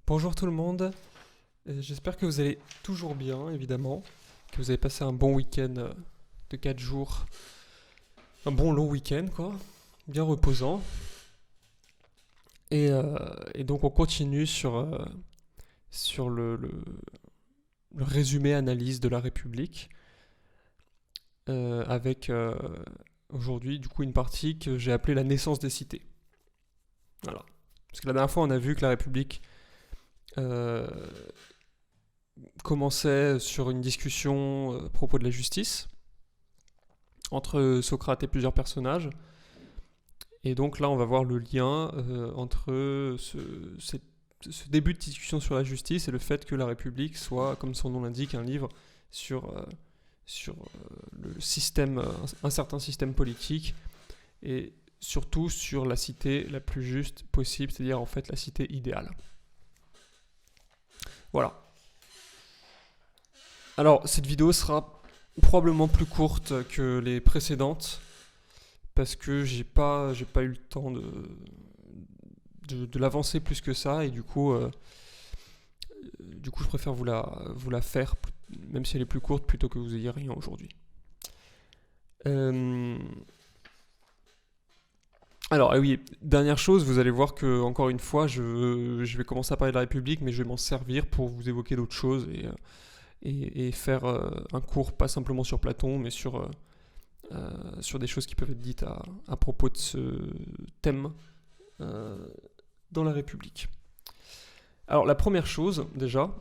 Bonjour tout le monde. J'espère que vous allez toujours bien, évidemment, que vous avez passé un bon week-end de 4 jours, un bon long week-end, quoi, bien reposant. Et donc on continue sur le résumé analyse de la République, avec aujourd'hui du coup une partie que j'ai appelée la naissance des cités. Voilà. Parce que la dernière fois on a vu que la République euh, commençait sur une discussion à propos de la justice entre Socrate et plusieurs personnages. Et donc là, on va voir le lien entre ce début de discussion sur la justice et le fait que la République soit, comme son nom l'indique, un livre sur le système, un certain système politique et surtout sur la cité la plus juste possible, c'est-à-dire en fait la cité idéale. Voilà. Alors, cette vidéo sera probablement plus courte que les précédentes parce que j'ai pas eu le temps de l'avancer plus que ça et du coup je préfère vous la faire même si elle est plus courte plutôt que vous ayez rien aujourd'hui. Alors oui, dernière chose, vous allez voir que encore une fois je vais commencer à parler de la République mais je vais m'en servir pour vous évoquer d'autres choses et faire un cours pas simplement sur Platon mais sur des choses qui peuvent être dites à propos de ce thème dans la République. Alors la première chose déjà,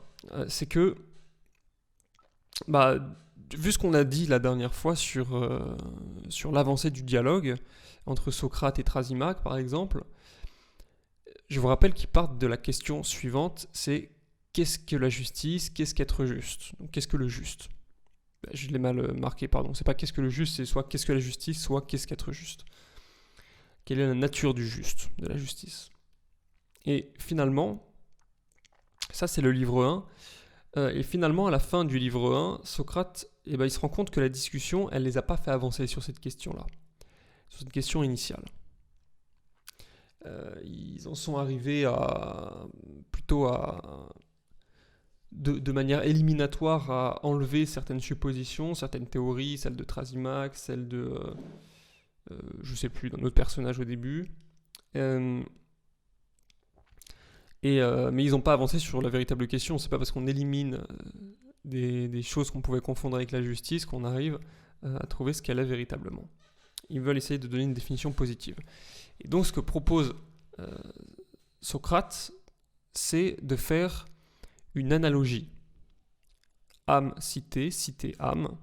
c'est que vu ce qu'on a dit la dernière fois sur l'avancée du dialogue entre Socrate et Thrasymachus par exemple, je vous rappelle qu'ils partent de la question suivante, c'est qu'est-ce que la justice, qu'est-ce qu'être juste, donc, qu'est-ce que le juste. Je l'ai mal marqué, pardon. C'est pas qu'est-ce que le juste, c'est soit qu'est-ce que la justice, soit qu'est-ce qu'être juste. Quelle est la nature du juste, de la justice. Et finalement, ça c'est le livre 1, et finalement à la fin du livre 1, Socrate, il se rend compte que la discussion, elle les a pas fait avancer sur cette question-là, sur cette question initiale. Ils en sont arrivés plutôt de manière éliminatoire à enlever certaines suppositions, certaines théories, celle de Thrasymachus, celle de je sais plus, d'un autre personnage au début. Mais ils n'ont pas avancé sur la véritable question. C'est pas parce qu'on élimine des choses qu'on pouvait confondre avec la justice qu'on arrive à trouver ce qu'elle est véritablement. Ils veulent essayer de donner une définition positive. Et donc ce que propose Socrate, c'est de faire une analogie âme-cité, cité-âme.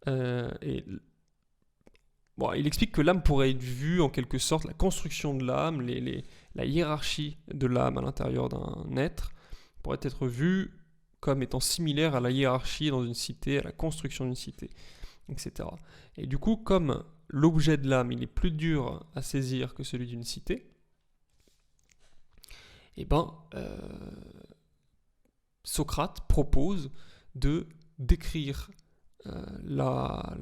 Il explique que l'âme pourrait être vue en quelque sorte, la construction de l'âme, la hiérarchie de l'âme à l'intérieur d'un être, pourrait être vue comme étant similaire à la hiérarchie dans une cité, à la construction d'une cité, etc. Et du coup, comme l'objet de l'âme, il est plus dur à saisir que celui d'une cité, Socrate propose de décrire la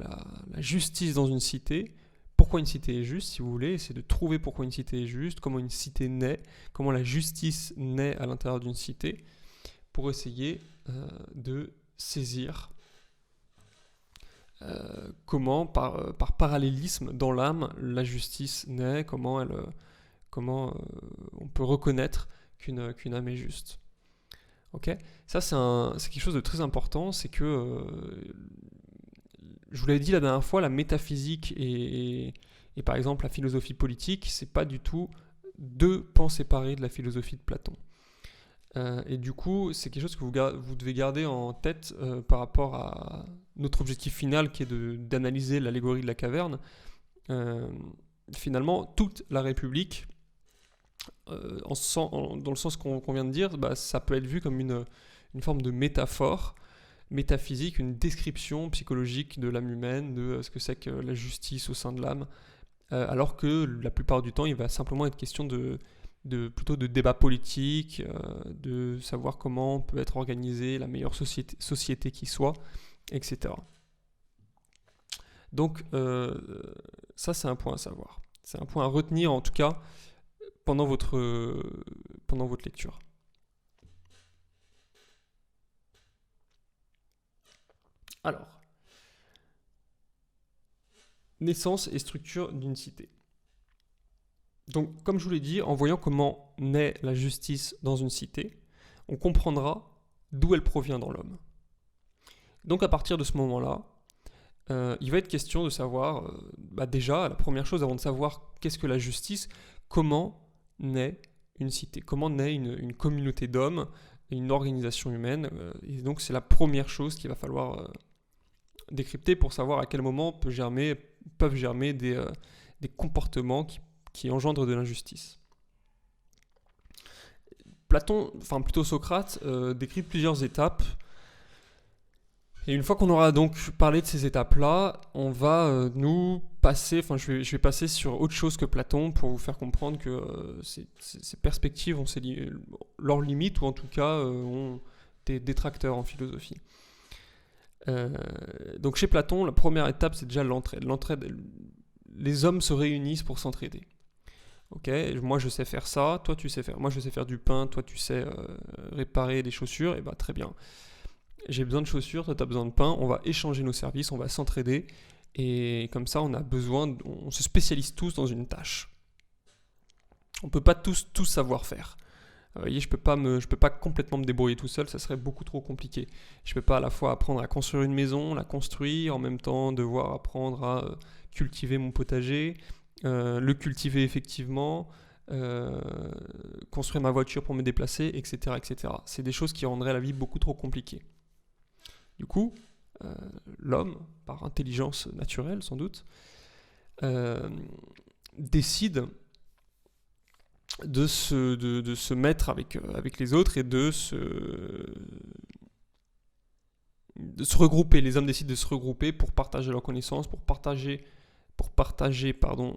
justice dans une cité. Pourquoi une cité est juste, si vous voulez, c'est de trouver pourquoi une cité est juste, comment une cité naît, comment la justice naît à l'intérieur d'une cité, pour essayer de saisir comment, par parallélisme dans l'âme, la justice naît, comment on peut reconnaître qu'une âme est juste. Ok, ça c'est quelque chose de très important, c'est que je vous l'avais dit la dernière fois, la métaphysique et par exemple la philosophie politique, c'est pas du tout deux pans séparés de la philosophie de Platon. Et du coup, c'est quelque chose que vous devez garder en tête par rapport à notre objectif final qui est d'analyser l'allégorie de la caverne. Finalement, toute la République, dans le sens qu'on vient de dire, ça peut être vu comme une forme de métaphore métaphysique, une description psychologique de l'âme humaine, de ce que c'est que la justice au sein de l'âme, alors que la plupart du temps, il va simplement être question plutôt de débat politique, de savoir comment peut être organisée la meilleure société qui soit, etc. Donc, ça, c'est un point à savoir. C'est un point à retenir, en tout cas, pendant votre lecture. Alors, naissance et structure d'une cité. Donc, comme je vous l'ai dit, en voyant comment naît la justice dans une cité, on comprendra d'où elle provient dans l'homme. Donc, à partir de ce moment-là, il va être question de savoir, déjà, la première chose, avant de savoir qu'est-ce que la justice, comment naît une cité, comment naît une communauté d'hommes, une organisation humaine. Et donc, c'est la première chose qu'il va falloir décrypter pour savoir à quel moment peuvent germer des comportements qui engendrent de l'injustice. Platon, enfin plutôt Socrate, décrit plusieurs étapes. Et une fois qu'on aura donc parlé de ces étapes-là, on va je vais passer sur autre chose que Platon pour vous faire comprendre que ces perspectives ont leurs limites, ou en tout cas ont des détracteurs en philosophie. Donc chez Platon, la première étape, c'est déjà l'entraide. Les hommes se réunissent pour s'entraider. Ok, moi je sais faire ça, toi tu sais faire. Moi je sais faire du pain, toi tu sais réparer des chaussures, et très bien. J'ai besoin de chaussures, toi tu as besoin de pain, on va échanger nos services, on va s'entraider, et comme ça on se spécialise tous dans une tâche. On peut pas tous savoir faire. Vous voyez, je peux pas complètement me débrouiller tout seul, ça serait beaucoup trop compliqué. Je peux pas à la fois apprendre à construire une maison, la construire, en même temps devoir apprendre à cultiver mon potager, le cultiver effectivement, construire ma voiture pour me déplacer, etc., etc. C'est des choses qui rendraient la vie beaucoup trop compliquée. Du coup, l'homme, par intelligence naturelle sans doute, décide de se mettre avec les autres et de se regrouper. Les hommes décident de se regrouper pour partager leurs connaissances, pour partager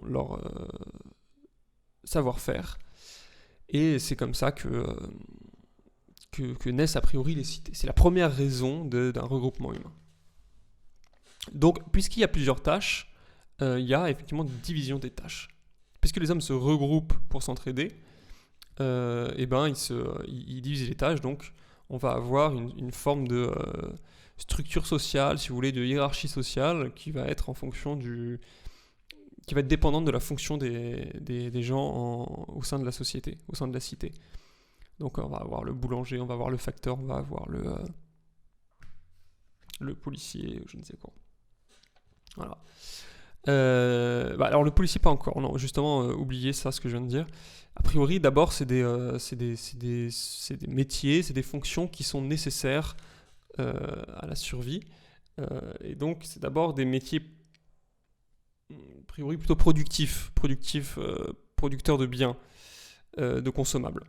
leur savoir-faire. Et c'est comme ça que naissent a priori les cités. C'est la première raison d'un regroupement humain. Donc, puisqu'il y a plusieurs tâches, il y a effectivement une division des tâches. Puisque les hommes se regroupent pour s'entraider, ils divisent les tâches, donc on va avoir une forme de structure sociale, si vous voulez, de hiérarchie sociale qui va être qui va être dépendante de la fonction des gens au sein de la société, au sein de la cité. Donc on va avoir le boulanger, on va avoir le facteur, on va avoir le policier, je ne sais quoi. Voilà. Alors le policier pas encore, non, justement oubliez ça, ce que je viens de dire. A priori, d'abord c'est des métiers, c'est des fonctions qui sont nécessaires à la survie, et donc c'est d'abord des métiers a priori plutôt productifs, producteurs de biens, de consommables.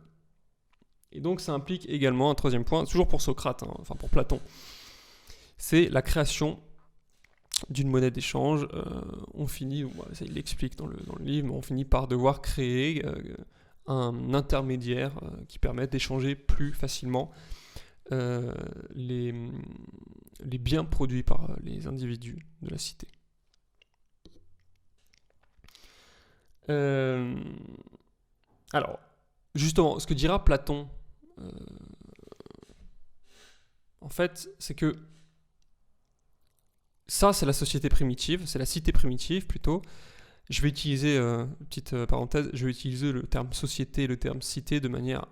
Et donc ça implique également un troisième point, toujours pour Socrate, pour Platon, c'est la création d'une monnaie d'échange. Ça il l'explique dans le livre, mais on finit par devoir créer un intermédiaire qui permette d'échanger plus facilement les biens produits par les individus de la cité. Alors, justement, ce que dira Platon, en fait, c'est que ça, c'est la société primitive, c'est la cité primitive plutôt. Je vais utiliser, petite parenthèse, je vais utiliser le terme société et le terme cité de manière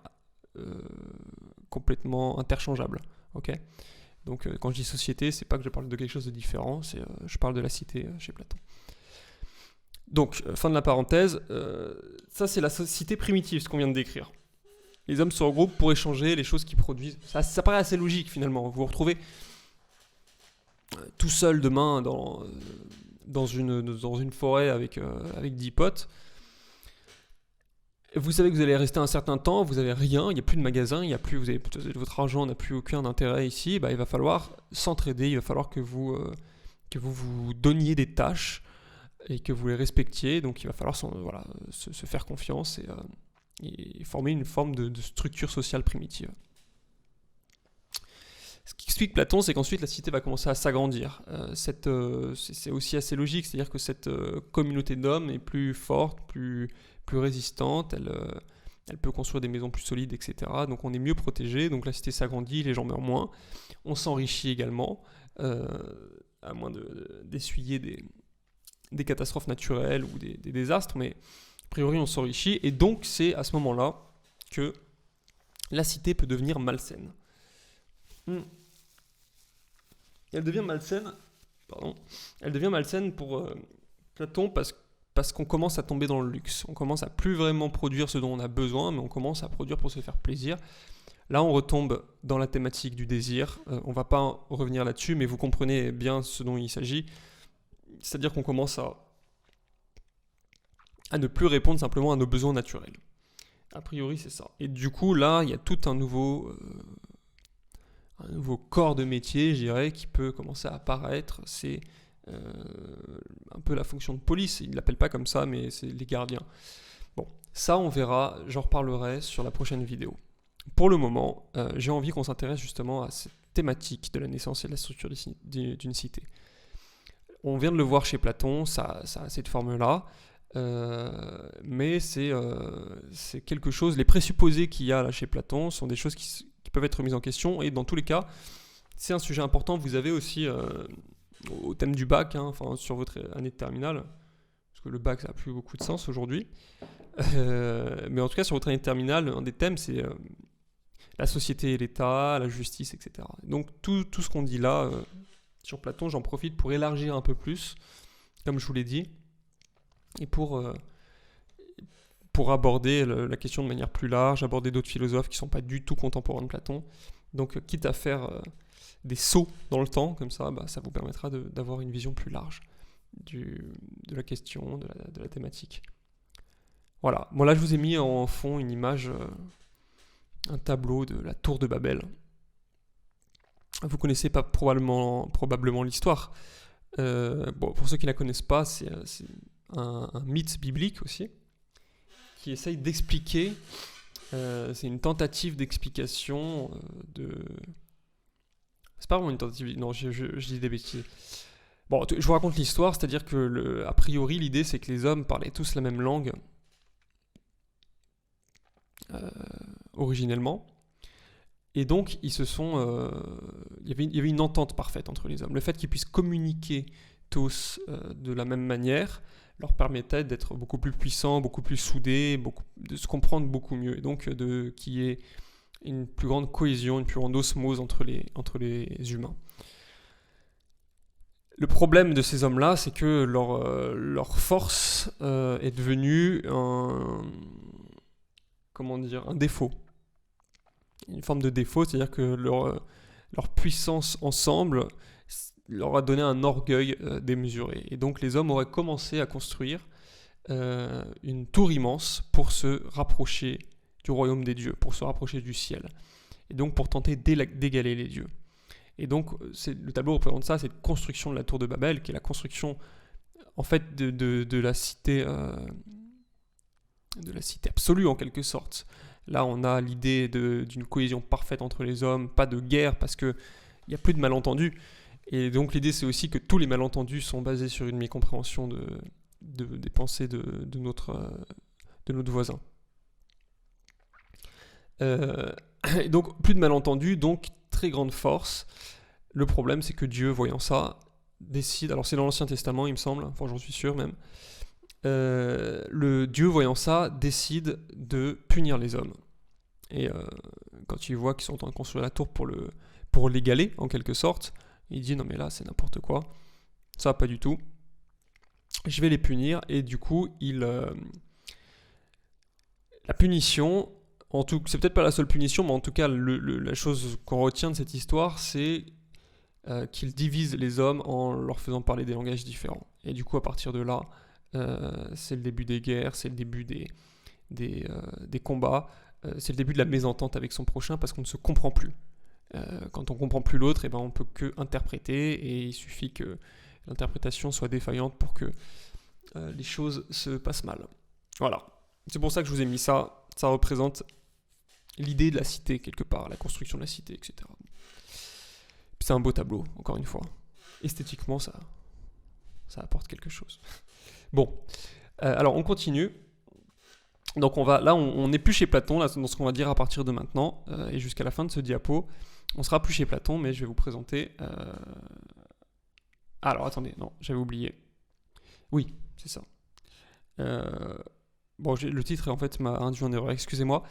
complètement interchangeable. Ok ? Donc, quand je dis société, c'est pas que je parle de quelque chose de différent, je parle de la cité chez Platon. Donc, fin de la parenthèse, ça c'est la cité primitive, ce qu'on vient de décrire. Les hommes se regroupent pour échanger les choses qu'ils produisent. Ça paraît assez logique finalement. Vous vous retrouvez tout seul demain dans une forêt avec 10 potes. Vous savez que vous allez rester un certain temps, vous n'avez rien, il n'y a plus de magasin, vous avez votre argent n'a plus aucun intérêt ici. Il va falloir s'entraider, il va falloir que vous donniez des tâches et que vous les respectiez. Donc il va falloir se faire confiance et former une forme de structure sociale primitive. Ce qu'explique Platon, c'est qu'ensuite la cité va commencer à s'agrandir. C'est aussi assez logique, c'est-à-dire que cette communauté d'hommes est plus forte, plus résistante, elle peut construire des maisons plus solides, etc. Donc on est mieux protégé, donc la cité s'agrandit, les gens meurent moins. On s'enrichit également, à moins d'essuyer des catastrophes naturelles ou des désastres, mais a priori on s'enrichit, et donc c'est à ce moment-là que la cité peut devenir malsaine. Elle devient malsaine pour Platon parce qu'on commence à tomber dans le luxe. On commence à plus vraiment produire ce dont on a besoin, mais on commence à produire pour se faire plaisir. Là, on retombe dans la thématique du désir. On ne va pas revenir là-dessus, mais vous comprenez bien ce dont il s'agit. C'est-à-dire qu'on commence à ne plus répondre simplement à nos besoins naturels. A priori, c'est ça. Et du coup, là, il y a tout un nouveau corps de métier, je dirais, qui peut commencer à apparaître. C'est un peu la fonction de police. Ils ne l'appellent pas comme ça, mais c'est les gardiens. Bon, ça, on verra. J'en reparlerai sur la prochaine vidéo. Pour le moment, j'ai envie qu'on s'intéresse justement à cette thématique de la naissance et de la structure d'une cité. On vient de le voir chez Platon, ça a cette forme-là. Mais c'est quelque chose, les présupposés qu'il y a là chez Platon sont des choses qui peuvent être remises en question, et dans tous les cas, c'est un sujet important. Vous avez aussi, au thème du bac, sur votre année de terminale, parce que le bac ça n'a plus beaucoup de sens aujourd'hui, mais en tout cas sur votre année de terminale, un des thèmes c'est la société et l'État, la justice, etc. Donc tout ce qu'on dit là sur Platon, j'en profite pour élargir un peu plus, comme je vous l'ai dit, et pour aborder la question de manière plus large, aborder d'autres philosophes qui ne sont pas du tout contemporains de Platon. Donc quitte à faire des sauts dans le temps, comme ça, ça vous permettra d'avoir une vision plus large de la question, de la thématique. Voilà, bon là je vous ai mis en fond une image, un tableau de la tour de Babel. Vous connaissez pas probablement l'histoire. Pour ceux qui ne la connaissent pas, c'est un mythe biblique aussi, qui essaye d'expliquer, c'est une tentative d'explication c'est pas vraiment une tentative, non, je dis des bêtises. Bon, je vous raconte l'histoire, c'est-à-dire que, a priori, l'idée c'est que les hommes parlaient tous la même langue, originellement, et donc il y avait une entente parfaite entre les hommes. Le fait qu'ils puissent communiquer tous de la même manière leur permettait d'être beaucoup plus puissants, beaucoup plus soudés, de se comprendre beaucoup mieux, et donc qu'il y ait une plus grande cohésion, une plus grande osmose entre les humains. Le problème de ces hommes-là, c'est que leur force est devenue un défaut. Une forme de défaut, c'est-à-dire que leur puissance ensemble leur a donné un orgueil démesuré. Et donc les hommes auraient commencé à construire une tour immense pour se rapprocher du royaume des dieux, pour se rapprocher du ciel. Et donc pour tenter d'égaler les dieux. Et donc le tableau représente ça, cette construction de la tour de Babel, qui est la construction en fait de la cité absolue en quelque sorte. Là on a l'idée d'une cohésion parfaite entre les hommes, pas de guerre parce qu'il n'y a plus de malentendus. Et donc l'idée c'est aussi que tous les malentendus sont basés sur une mécompréhension des pensées de notre voisin. Et donc plus de malentendus, donc très grande force. Le problème c'est que Dieu, voyant ça, décide, alors c'est dans l'Ancien Testament il me semble, enfin j'en suis sûr même, le Dieu voyant ça décide de punir les hommes. Et quand il voit qu'ils sont en train de construire la tour pour l'égaler en quelque sorte, il dit non mais là c'est n'importe quoi, ça pas du tout, je vais les punir. Et du coup la punition, c'est peut-être pas la seule punition, mais en tout cas la chose qu'on retient de cette histoire, c'est qu'il divise les hommes en leur faisant parler des langages différents. Et du coup à partir de là, c'est le début des guerres, c'est le début des combats, c'est le début de la mésentente avec son prochain parce qu'on ne se comprend plus. Quand on ne comprend plus l'autre, on ne peut que interpréter, et il suffit que l'interprétation soit défaillante pour que les choses se passent mal. Voilà, c'est pour ça que je vous ai mis ça. Ça représente l'idée de la cité quelque part, la construction de la cité, etc. Puis c'est un beau tableau, encore une fois. Esthétiquement, ça apporte quelque chose. Bon, alors on continue. Donc on n'est plus chez Platon, là, dans ce qu'on va dire à partir de maintenant, et jusqu'à la fin de ce diapo. On sera plus chez Platon, mais je vais vous présenter... Alors, attendez, non, j'avais oublié. Oui, c'est ça. Bon, le titre, en fait, m'a induit en erreur, excusez-moi.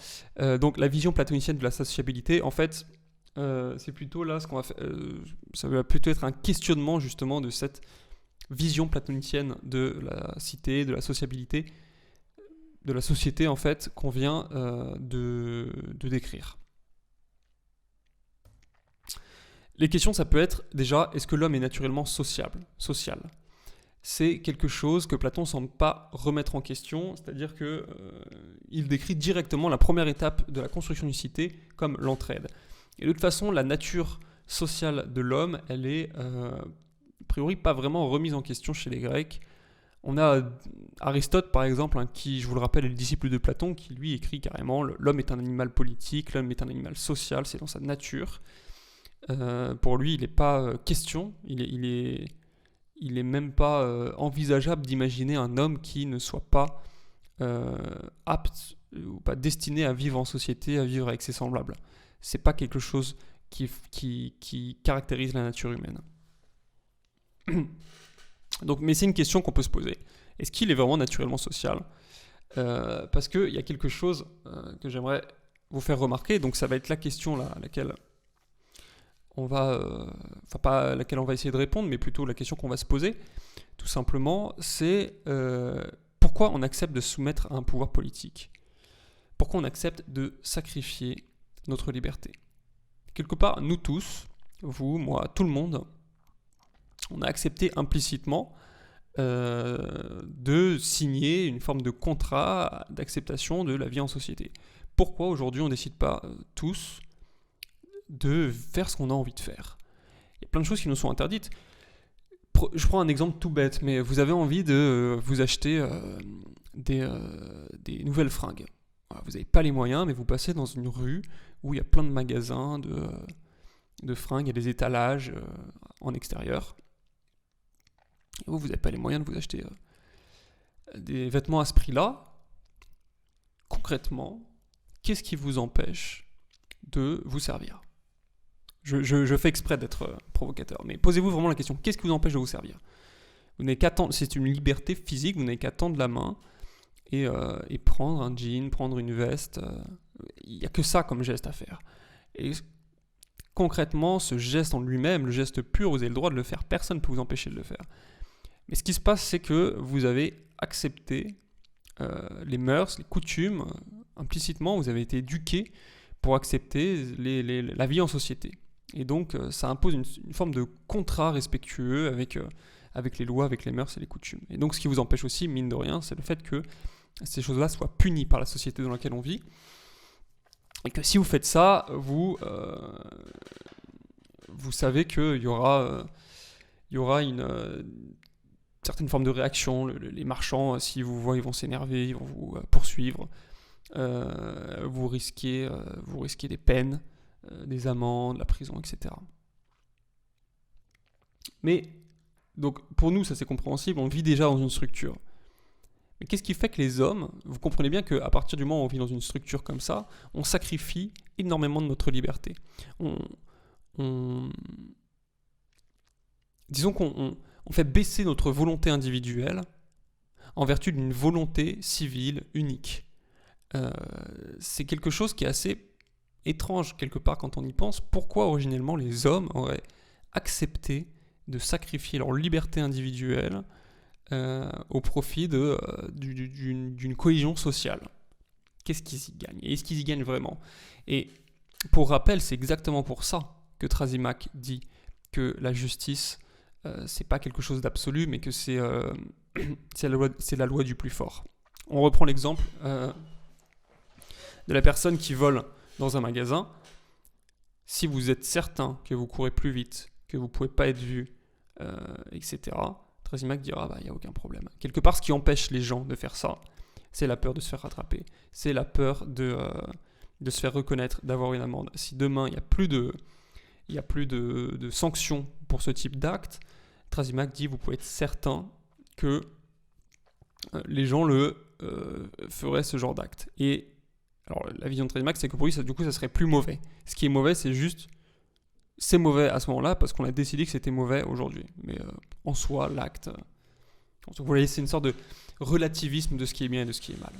Donc, la vision platonicienne de la sociabilité, en fait, c'est plutôt là ce qu'on va faire. Ça va plutôt être un questionnement, justement, de cette vision platonicienne de la cité, de la sociabilité, de la société, en fait, qu'on vient de décrire. Les questions, ça peut être déjà, est-ce que l'homme est naturellement social? C'est quelque chose que Platon ne semble pas remettre en question, c'est-à-dire qu'il décrit directement la première étape de la construction d'une cité comme l'entraide. Et de toute façon, la nature sociale de l'homme, elle est a priori pas vraiment remise en question chez les Grecs. On a Aristote, par exemple, qui, je vous le rappelle, est le disciple de Platon, qui lui écrit carrément « L'homme est un animal politique, l'homme est un animal social, c'est dans sa nature ». Pour lui, il n'est pas question, il est même pas envisageable d'imaginer un homme qui ne soit pas apte ou pas destiné à vivre en société, à vivre avec ses semblables. C'est pas quelque chose qui caractérise la nature humaine. Donc, mais c'est une question qu'on peut se poser. Est-ce qu'il est vraiment naturellement social? Parce qu'il y a quelque chose que j'aimerais vous faire remarquer. Donc ça va être la question à laquelle on va, pas à laquelle on va essayer de répondre, mais plutôt la question qu'on va se poser, tout simplement, c'est pourquoi on accepte de se soumettre à un pouvoir politique? Pourquoi on accepte de sacrifier notre liberté? Quelque part, nous tous, vous, moi, tout le monde, on a accepté implicitement de signer une forme de contrat d'acceptation de la vie en société. Pourquoi aujourd'hui on ne décide pas tous de faire ce qu'on a envie de faire? Il y a plein de choses qui nous sont interdites. Je prends un exemple tout bête, mais vous avez envie de vous acheter des nouvelles fringues. Voilà, vous n'avez pas les moyens, mais vous passez dans une rue où il y a plein de magasins de fringues, il y a des étalages en extérieur. Et vous n'avez pas les moyens de vous acheter des vêtements à ce prix-là. Concrètement, qu'est-ce qui vous empêche de vous servir? Je fais exprès d'être provocateur, mais posez-vous vraiment la question, qu'est-ce qui vous empêche de vous servir? Vous n'avez qu'à tendre, c'est une liberté physique, vous n'avez qu'à tendre la main et prendre un jean, prendre une veste. Il n'y a que ça comme geste à faire. Et concrètement, ce geste en lui-même, le geste pur, vous avez le droit de le faire, personne ne peut vous empêcher de le faire. Mais ce qui se passe, c'est que vous avez accepté les mœurs, les coutumes, implicitement, vous avez été éduqué pour accepter la vie en société. Et donc, ça impose une forme de contrat respectueux avec les lois, avec les mœurs et les coutumes. Et donc, ce qui vous empêche aussi, mine de rien, c'est le fait que ces choses-là soient punies par la société dans laquelle on vit. Et que si vous faites ça, vous savez qu'il y aura une certaine forme de réaction. Les marchands, s'ils vous voient, ils vont s'énerver, ils vont vous poursuivre. Vous risquez des peines, des amendes, la prison, etc. Mais, donc, pour nous, ça c'est compréhensible, on vit déjà dans une structure. Mais qu'est-ce qui fait que les hommes, vous comprenez bien qu'à partir du moment où on vit dans une structure comme ça, on sacrifie énormément de notre liberté. Disons qu'on fait baisser notre volonté individuelle en vertu d'une volonté civile unique. C'est quelque chose qui est assez étrange quelque part quand on y pense. Pourquoi originellement les hommes auraient accepté de sacrifier leur liberté individuelle au profit d'une cohésion sociale? Qu'est-ce qu'ils y gagnent? Et est-ce qu'ils y gagnent vraiment? Et pour rappel, c'est exactement pour ça que Thrasymachie dit que la justice, c'est pas quelque chose d'absolu, mais que c'est la loi du plus fort. On reprend l'exemple de la personne qui vole dans un magasin. Si vous êtes certain que vous courez plus vite, que vous ne pouvez pas être vu, etc., Thrasymachie dira il n'y a aucun problème. Quelque part, ce qui empêche les gens de faire ça, c'est la peur de se faire rattraper. C'est la peur de se faire reconnaître, d'avoir une amende. Si demain, il n'y a plus de sanctions pour ce type d'acte, Thrasymachie dit vous pouvez être certain que les gens le ferait ce genre d'acte. Et alors la vision de Trazimac, c'est que pour lui, ça serait plus mauvais. Ce qui est mauvais, c'est juste, c'est mauvais à ce moment-là parce qu'on a décidé que c'était mauvais aujourd'hui. Mais en soi, l'acte, vous voyez, c'est une sorte de relativisme de ce qui est bien et de ce qui est mal.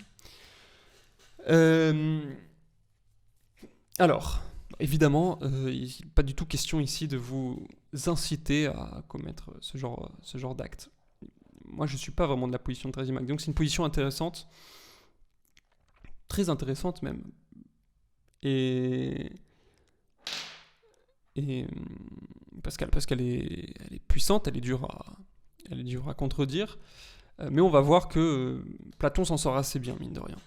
Alors, évidemment, il n'est pas du tout question ici de vous inciter à commettre ce genre d'acte. Moi, je ne suis pas vraiment de la position de Trazimac. Donc, c'est une position intéressante, très intéressante même. Et parce qu'elle est puissante, elle est dure à contredire. Mais on va voir que Platon s'en sort assez bien, mine de rien,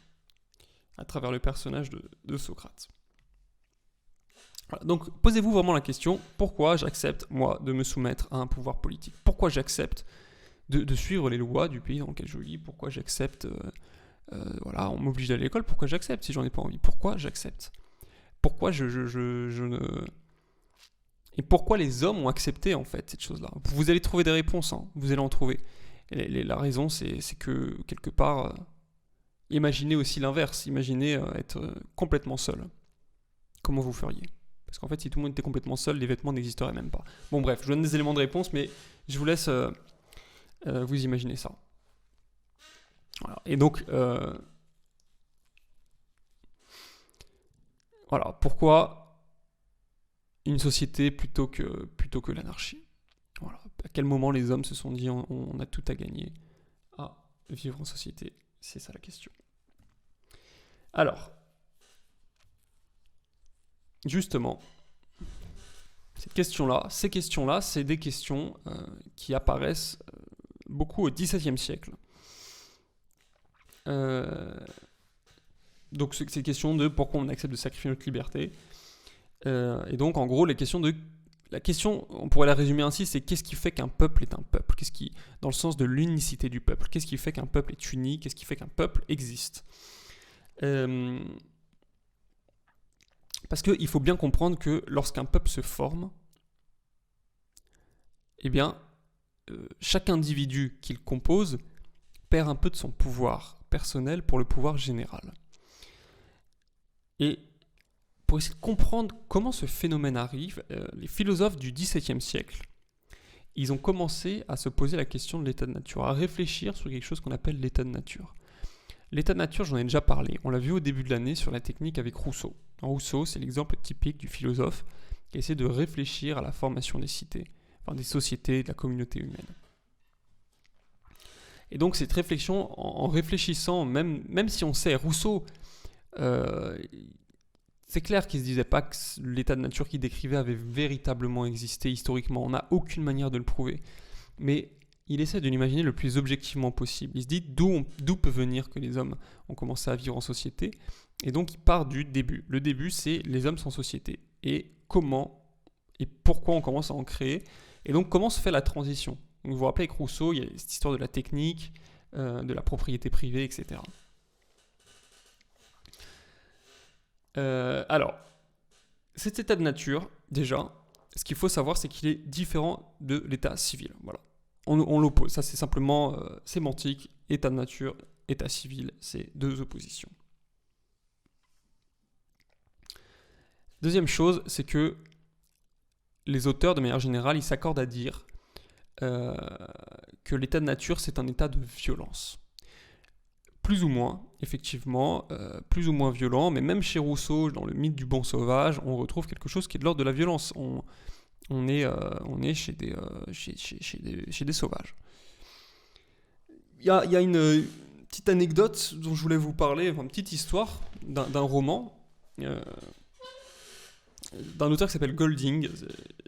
à travers le personnage de Socrate. Voilà, donc, posez-vous vraiment la question, pourquoi j'accepte, moi, de me soumettre à un pouvoir politique ? Pourquoi j'accepte de suivre les lois du pays dans lequel je vis ? Pourquoi j'accepte, on m'oblige d'aller à l'école, pourquoi j'accepte si j'en ai pas envie ? Pourquoi j'accepte ? Pourquoi je ne... Et pourquoi les hommes ont accepté, en fait, cette chose-là ? Vous allez trouver des réponses, hein, vous allez en trouver. Et la raison, c'est que, quelque part, imaginez aussi l'inverse. Imaginez être complètement seul. Comment vous feriez ? Parce qu'en fait, si tout le monde était complètement seul, les vêtements n'existeraient même pas. Bon, bref, je vous donne des éléments de réponse, mais je vous laisse vous imaginer ça. Voilà. Et donc, voilà, pourquoi une société plutôt que l'anarchie ? Voilà. À quel moment les hommes se sont dit on a tout à gagner à vivre en société ? C'est ça la question. Alors, justement, ces questions-là, c'est des questions qui apparaissent beaucoup au XVIIe siècle. Donc, c'est questions de pourquoi on accepte de sacrifier notre liberté. Et donc, en gros, la question, on pourrait la résumer ainsi, c'est qu'est-ce qui fait qu'un peuple est un peuple ? Dans le sens de l'unicité du peuple, qu'est-ce qui fait qu'un peuple est uni ? Qu'est-ce qui fait qu'un peuple existe ? Parce qu'il faut bien comprendre que lorsqu'un peuple se forme, eh bien, chaque individu qu'il compose perd un peu de son pouvoir personnel pour le pouvoir général. Et pour essayer de comprendre comment ce phénomène arrive, les philosophes du XVIIe siècle, ils ont commencé à se poser la question de l'état de nature, à réfléchir sur quelque chose qu'on appelle l'état de nature. L'état de nature, j'en ai déjà parlé, on l'a vu au début de l'année sur la technique avec Rousseau. Rousseau, c'est l'exemple typique du philosophe qui essaie de réfléchir à la formation des cités, des sociétés, de la communauté humaine. Et donc cette réflexion, en réfléchissant, même si on sait, Rousseau, c'est clair qu'il ne se disait pas que l'état de nature qu'il décrivait avait véritablement existé historiquement, on n'a aucune manière de le prouver. Mais il essaie de l'imaginer le plus objectivement possible. Il se dit d'où peut venir que les hommes ont commencé à vivre en société. Et donc il part du début. Le début, c'est les hommes sans société. Et comment et pourquoi on commence à en créer. Et donc comment se fait la transition. Donc, vous vous rappelez avec Rousseau, il y a cette histoire de la technique, de la propriété privée, etc. Alors, cet état de nature, déjà, ce qu'il faut savoir, c'est qu'il est différent de l'état civil. Voilà. On l'oppose. Ça, c'est simplement sémantique. État de nature, état civil, c'est deux oppositions. Deuxième chose, c'est que les auteurs, de manière générale, ils s'accordent à dire que l'état de nature, c'est un état de violence. Plus ou moins, effectivement, plus ou moins violent, mais même chez Rousseau, dans le mythe du bon sauvage, on retrouve quelque chose qui est de l'ordre de la violence. On est chez des sauvages. Il y a une petite anecdote dont je voulais vous parler, une petite histoire d'un roman d'un auteur qui s'appelle Golding.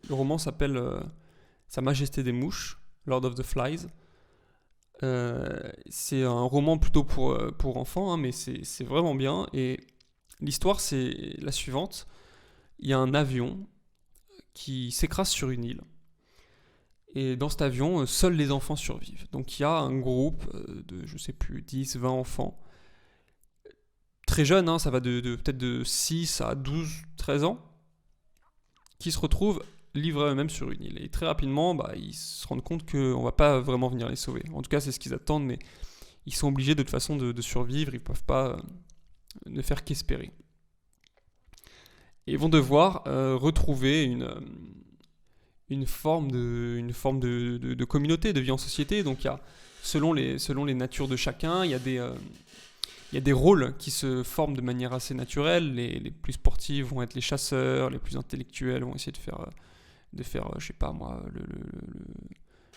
Le roman s'appelle Sa Majesté des Mouches, Lord of the Flies. C'est un roman plutôt pour enfants, hein, mais c'est vraiment bien. Et l'histoire, c'est la suivante. Il y a un avion qui s'écrase sur une île. Et dans cet avion, seuls les enfants survivent. Donc il y a un groupe de, je sais plus, 10, 20 enfants. Très jeunes, hein, ça va peut-être de 6 à 12, 13 ans, qui se retrouvent livrés eux-mêmes sur une île. Et très rapidement, ils se rendent compte qu'on ne va pas vraiment venir les sauver. En tout cas, c'est ce qu'ils attendent, mais ils sont obligés de toute façon de survivre, ils ne peuvent pas ne faire qu'espérer. Et ils vont devoir retrouver une forme de communauté, de vie en société. Donc il y a, selon les natures de chacun, il y a des rôles qui se forment de manière assez naturelle. Les plus sportifs vont être les chasseurs, les plus intellectuels vont essayer de faire je sais pas moi,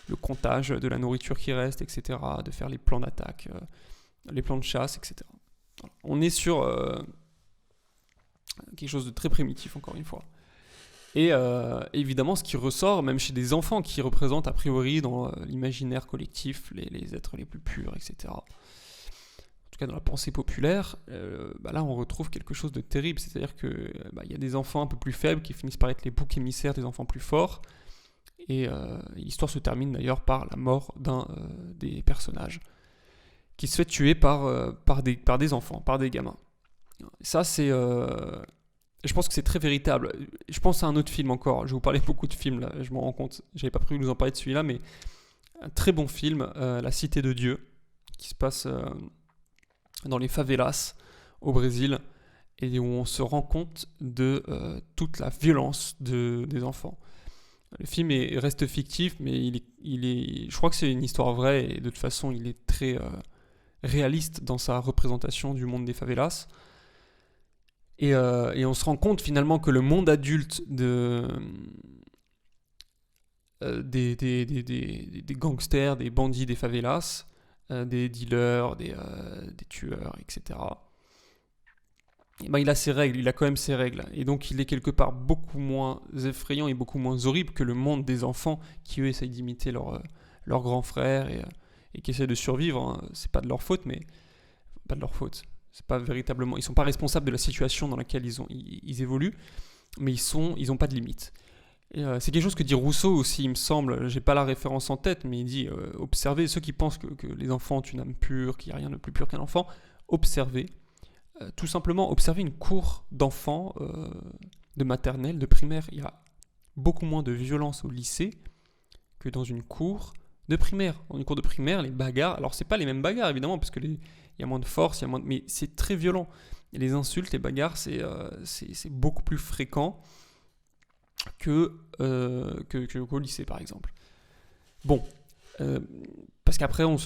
le comptage de la nourriture qui reste, etc., de faire les plans d'attaque, les plans de chasse, etc. Voilà. On est sur quelque chose de très primitif, encore une fois. Et évidemment, ce qui ressort, même chez des enfants qui représentent a priori dans l'imaginaire collectif les êtres les plus purs, etc., en tout cas dans la pensée populaire, là on retrouve quelque chose de terrible. C'est-à-dire qu'il y a des enfants un peu plus faibles qui finissent par être les boucs émissaires des enfants plus forts. Et l'histoire se termine d'ailleurs par la mort d'un des personnages qui se fait tuer par des enfants, par des gamins. Ça, c'est... je pense que c'est très véritable. Je pense à un autre film encore. Je vais vous parler beaucoup de films, là, je m'en rends compte. J'avais pas prévu de vous en parler de celui-là, mais un très bon film, La Cité de Dieu, qui se passe dans les favelas au Brésil, et où on se rend compte de toute la violence des enfants. Le film reste fictif, mais je crois que c'est une histoire vraie, et de toute façon, il est très réaliste dans sa représentation du monde des favelas. Et on se rend compte finalement que le monde adulte des gangsters, des bandits des favelas, des dealers, des tueurs, etc., il a ses règles, il a quand même ses règles. Et donc il est quelque part beaucoup moins effrayant et beaucoup moins horrible que le monde des enfants qui eux essayent d'imiter leur grand frère et qui essaient de survivre. Hein. C'est pas de leur faute, mais... Pas de leur faute. C'est pas véritablement... Ils sont pas responsables de la situation dans laquelle ils évoluent, mais ils ont pas de limite. Et, c'est quelque chose que dit Rousseau aussi, il me semble. J'ai pas la référence en tête, mais il dit observez ceux qui pensent que les enfants ont une âme pure, qu'il n'y a rien de plus pur qu'un enfant. Observez. Tout simplement, observez une cour d'enfants de maternelle, de primaire. Il y a beaucoup moins de violence au lycée que dans une cour de primaire. Dans une cour de primaire, les bagarres... Alors, c'est pas les mêmes bagarres, évidemment, parce que il y a moins de force, mais c'est très violent. Et les insultes, les bagarres, c'est beaucoup plus fréquent qu'au lycée, par exemple. Bon, parce qu'après, on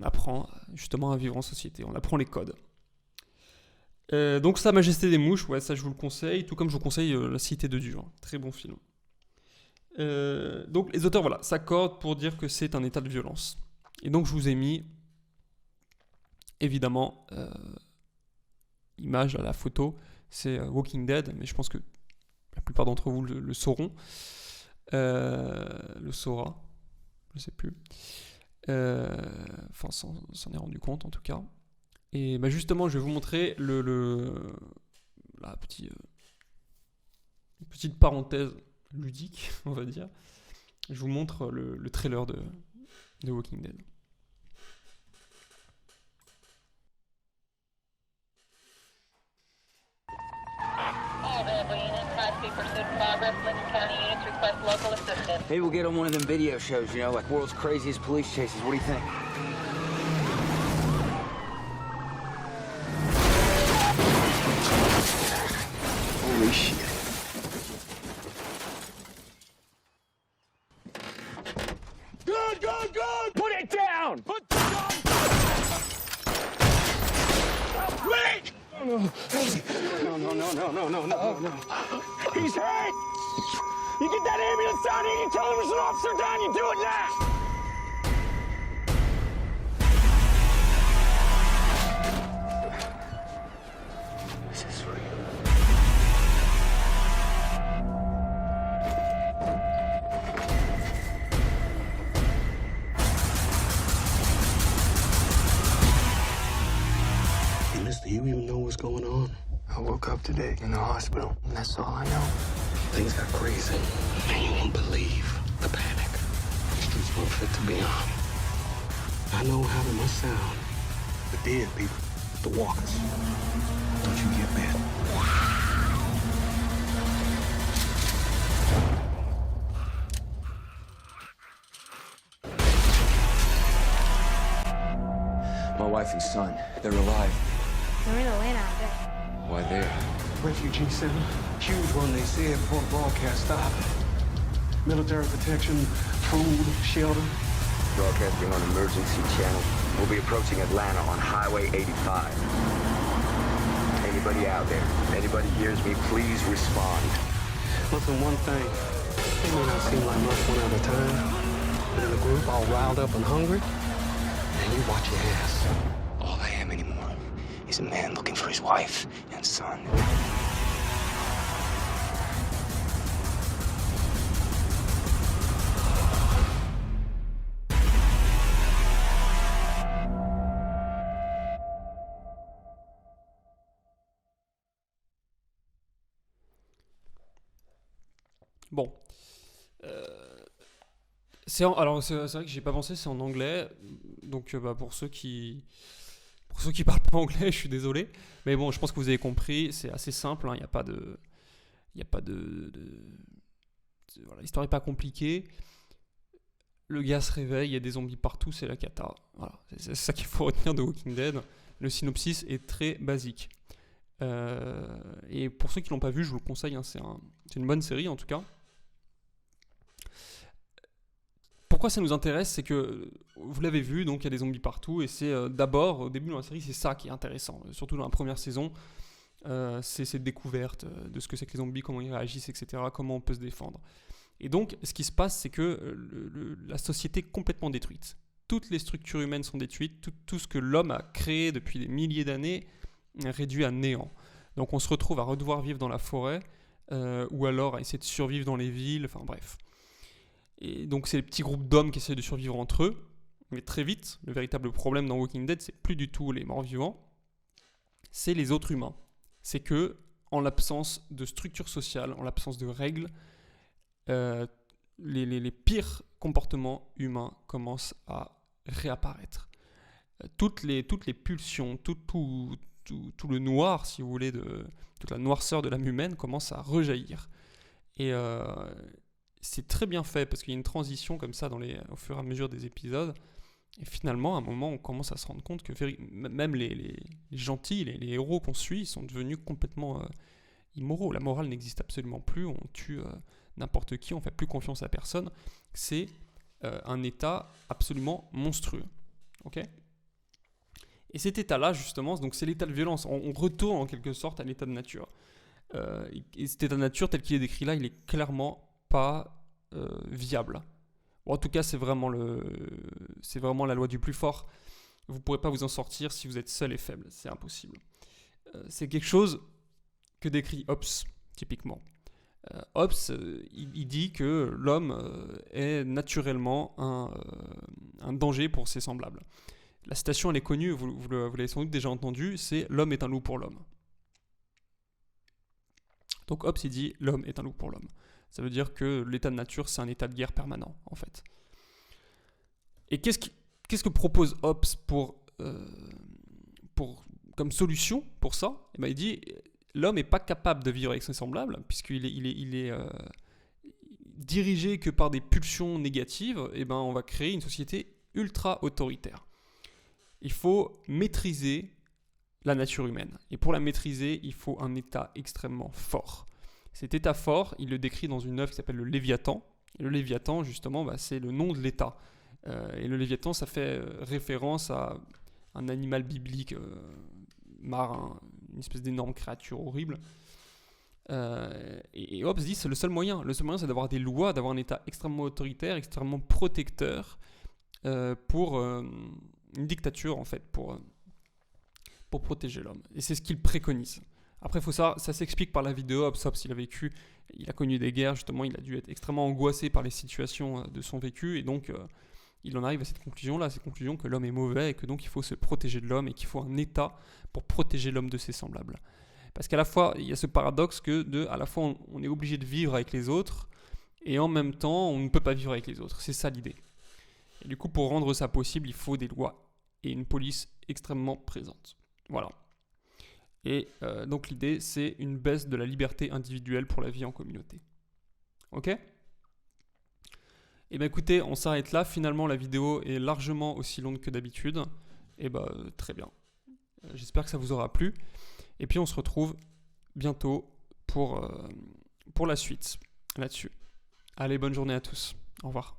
apprend justement à vivre en société. On apprend les codes. Donc Sa Majesté des Mouches, ouais, ça je vous le conseille, tout comme je vous conseille La Cité de Dieu, hein. Très bon film. Donc les auteurs, voilà, s'accordent pour dire que c'est un état de violence. Et donc je vous ai mis, évidemment, image à la photo, c'est Walking Dead, mais je pense que la plupart d'entre vous le sauront, le saura, je sais plus, enfin s'en est rendu compte en tout cas. Et justement, je vais vous montrer la petite parenthèse ludique, on va dire. Je vous montre le trailer de Walking Dead. Maybe we'll get on one of them video shows, you know, like World's Craziest Police Chases. What do you think? Holy shit. Good, good, good! Put it down! Put the gun! Wait! No, no. He's hurt! You get that ambulance down here, you tell him there's an officer down, you do it now! This is real. Hey, mister, you even know what's going on? I woke up today in the hospital, and that's all I know. Things got crazy, and you won't believe the panic. The streets weren't fit to be on. I know how they must sound. The dead people, the walkers. Don't you get mad? wife and son. They're alive. They're in Atlanta, I bet. Why there? Refugee center. Huge one, they said, before the broadcast stopped. Military protection, food, shelter. Broadcasting on emergency channel. We'll be approaching Atlanta on Highway 85. Anybody out there? Anybody hears me, please respond. Listen, one thing. It may not seem like much one at a time, but in a group all riled up and hungry, and you watch your ass. All I am anymore is a man looking for his wife and son. Bon. C'est vrai que j'ai pas pensé, c'est en anglais. Donc pour ceux qui parlent pas anglais, je suis désolé. Mais bon, je pense que vous avez compris, c'est assez simple, il n'y a pas de voilà, l'histoire est pas compliquée. Le gars se réveille, il y a des zombies partout, c'est la cata. Voilà, c'est ça qu'il faut retenir de Walking Dead. Le synopsis est très basique. Et pour ceux qui l'ont pas vu, je vous le conseille, c'est une bonne série en tout cas. Pourquoi ça nous intéresse, c'est que vous l'avez vu, donc il y a des zombies partout, et c'est d'abord, au début de la série, c'est ça qui est intéressant, surtout dans la première saison, c'est cette découverte de ce que c'est que les zombies, comment ils réagissent, etc., comment on peut se défendre. Et donc, ce qui se passe, c'est que la société est complètement détruite. Toutes les structures humaines sont détruites, tout ce que l'homme a créé depuis des milliers d'années est réduit à néant. Donc on se retrouve à devoir vivre dans la forêt, ou alors à essayer de survivre dans les villes, enfin bref. Et donc c'est les petits groupes d'hommes qui essaient de survivre entre eux, mais très vite, le véritable problème dans Walking Dead, c'est plus du tout les morts-vivants, c'est les autres humains. C'est que, en l'absence de structure sociale, en l'absence de règles, les pires comportements humains commencent à réapparaître. Toutes les pulsions, tout le noir, si vous voulez, toute la noirceur de l'âme humaine commence à rejaillir. Et c'est très bien fait parce qu'il y a une transition comme ça au fur et à mesure des épisodes. Et finalement, à un moment, on commence à se rendre compte que même les gentils, les héros qu'on suit, sont devenus complètement immoraux. La morale n'existe absolument plus. On tue n'importe qui, on ne fait plus confiance à personne. C'est un état absolument monstrueux. Ok ? Et cet état-là, justement, donc c'est l'état de violence. On retourne en quelque sorte à l'état de nature. Et cet état de nature, tel qu'il est décrit là, il est clairement pas viable. Bon, en tout cas, c'est vraiment la loi du plus fort. Vous ne pourrez pas vous en sortir si vous êtes seul et faible. C'est impossible. C'est quelque chose que décrit Hobbes, typiquement. Hobbes, il dit que l'homme est naturellement un danger pour ses semblables. La citation, elle est connue, vous l'avez sans doute déjà entendue, c'est « l'homme est un loup pour l'homme ». Donc Hobbes, il dit « l'homme est un loup pour l'homme ». Ça veut dire que l'état de nature, c'est un état de guerre permanent, en fait. Et qu'est-ce que propose Hobbes comme solution pour ça ? Eh ben, il dit « l'homme n'est pas capable de vivre avec ses semblables, puisqu'il est dirigé que par des pulsions négatives, eh ben, on va créer une société ultra-autoritaire. » Il faut maîtriser la nature humaine. Et pour la maîtriser, il faut un état extrêmement fort. Cet état fort, il le décrit dans une œuvre qui s'appelle le Léviathan. Et le Léviathan, justement, c'est le nom de l'état. Et le Léviathan, ça fait référence à un animal biblique marin, une espèce d'énorme créature horrible. Et Hobbes dit que c'est le seul moyen. Le seul moyen, c'est d'avoir des lois, d'avoir un état extrêmement autoritaire, extrêmement protecteur pour une dictature, en fait, pour protéger l'homme. Et c'est ce qu'il préconise. Après, faut savoir, ça s'explique par la vie de Hobbes. Hobbes, il a vécu, il a connu des guerres, justement, il a dû être extrêmement angoissé par les situations de son vécu, et donc il en arrive à cette conclusion-là, que l'homme est mauvais, et que donc il faut se protéger de l'homme, et qu'il faut un état pour protéger l'homme de ses semblables. Parce qu'à la fois, il y a ce paradoxe à la fois on est obligé de vivre avec les autres, et en même temps, on ne peut pas vivre avec les autres. C'est ça l'idée. Et du coup, pour rendre ça possible, il faut des lois, et une police extrêmement présente. Voilà. Et donc l'idée, c'est une baisse de la liberté individuelle pour la vie en communauté. Ok ? Eh bien écoutez, on s'arrête là. Finalement, la vidéo est largement aussi longue que d'habitude. Et très bien. J'espère que ça vous aura plu. Et puis on se retrouve bientôt pour la suite là-dessus. Allez, bonne journée à tous. Au revoir.